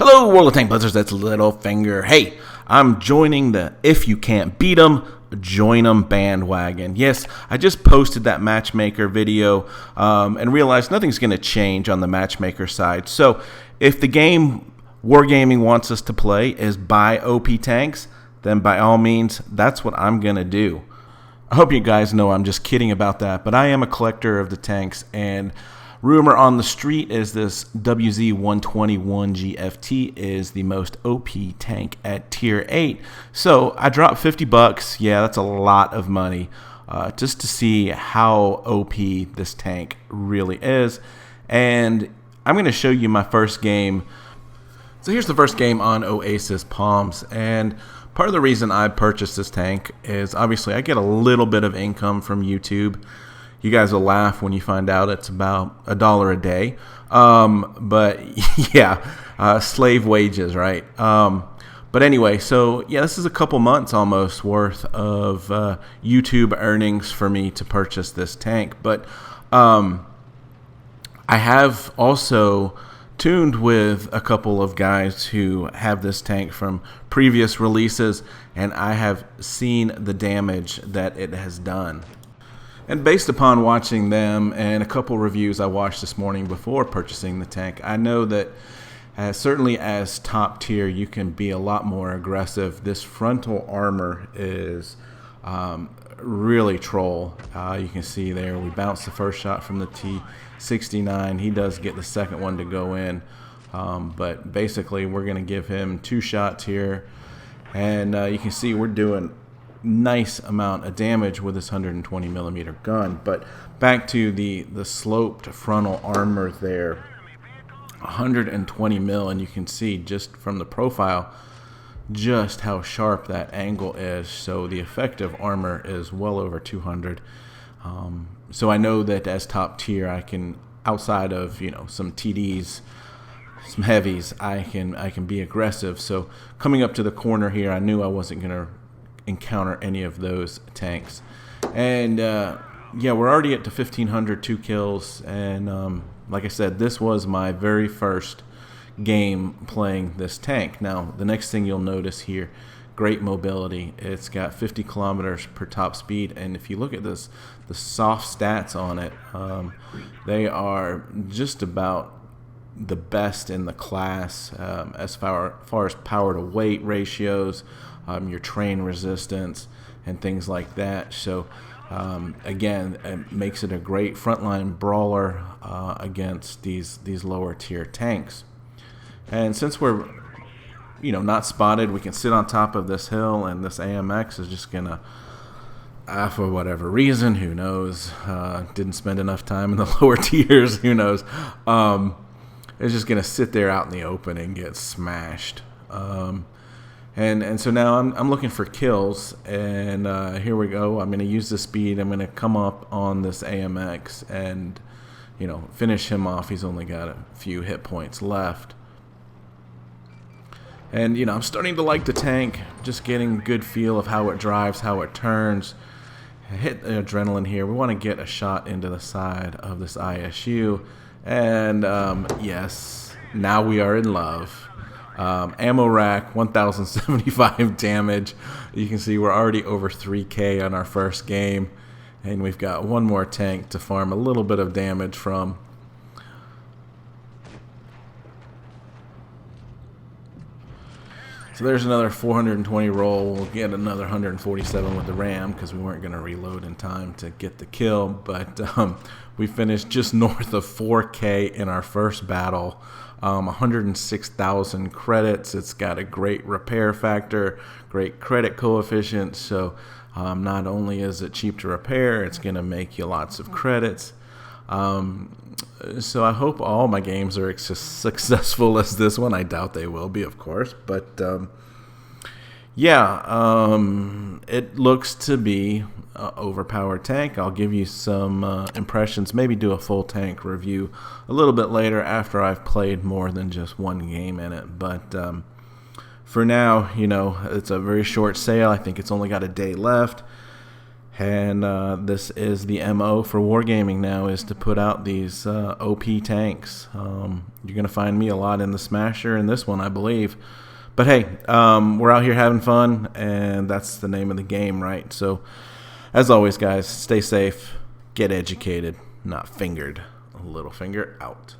Hello, World of Tank Blitzers, that's Littlefinger. Hey, I'm joining the If You Can't Beat 'em, Join 'em bandwagon. Yes, I just posted that matchmaker video and realized nothing's going to change on the matchmaker side. So if the game Wargaming wants us to play is buy OP tanks, then by all means, that's what I'm going to do. I hope you guys know I'm just kidding about that, but I am a collector of the tanks, and rumor on the street is this WZ-120-1-FT is the most OP tank at tier 8. So I dropped $50. Yeah, that's a lot of money just to see how OP this tank really is. And I'm going to show you my first game. So here's the first game on Oasis Palms. And part of the reason I purchased this tank is obviously I get a little bit of income from YouTube. You guys will laugh when you find out it's about $1 a day. But yeah, slave wages, right? But anyway, so yeah, this is a couple months almost worth of YouTube earnings for me to purchase this tank. But I have also tuned with a couple of guys who have this tank from previous releases, and I have seen the damage that it has done. And based upon watching them and a couple reviews I watched this morning before purchasing the tank, I know that certainly as top tier, you can be a lot more aggressive. This frontal armor is really troll. You can see there we bounced the first shot from the T69. He does get the second one to go in. But basically, we're going to give him 2 shots here. And you can see we're doing nice amount of damage with this 120 millimeter gun. But back to the sloped frontal armor there, 120 mil, and you can see just from the profile just how sharp that angle is. So the effective armor is well over 200. So I know that as top tier, I can, outside of some TDs, some heavies, I can be aggressive. So coming up to the corner here, I knew I wasn't gonna encounter any of those tanks. And yeah, we're already at to 1,500, 2 kills, and like I said, this was my very first game playing this tank. Now the next thing you'll notice here, great mobility. It's got 50 kilometers per top speed, and if you look at this, the soft stats on it, they are just about the best in the class as far as power to weight ratios, your train resistance, and things like that. So again, it makes it a great frontline brawler against these lower tier tanks. And since we're not spotted, we can sit on top of this hill, and this AMX is just gonna, for whatever reason, who knows, didn't spend enough time in the lower tiers, who knows, it's just gonna sit there out in the open and get smashed. And so now I'm looking for kills, and here we go. I'm going to use the speed. I'm going to come up on this AMX and finish him off. He's only got a few hit points left. And I'm starting to like the tank, just getting a good feel of how it drives, how it turns. Hit the adrenaline here. We want to get a shot into the side of this ISU, and yes, now we are in love. Ammo rack, 1,075 damage. You can see we're already over 3K on our first game, and we've got one more tank to farm a little bit of damage from. So there's another 420 roll. We'll get another 147 with the ram because we weren't going to reload in time to get the kill, but we finished just north of 4K in our first battle. 106,000 credits. It's got a great repair factor, great credit coefficient. So not only is it cheap to repair, it's going to make you lots of credits. So I hope all my games are as successful as this one. I doubt they will be, of course. But yeah, it looks to be an overpowered tank. I'll give you some impressions, maybe do a full tank review a little bit later after I've played more than just one game in it. But for now, it's a very short sale. I think it's only got a day left. And this is the MO for wargaming now, is to put out these OP tanks. You're going to find me a lot in the Smasher and this one, I believe. But hey, we're out here having fun, and that's the name of the game, right? So, as always, guys, stay safe, get educated, not fingered. Littlefinger out.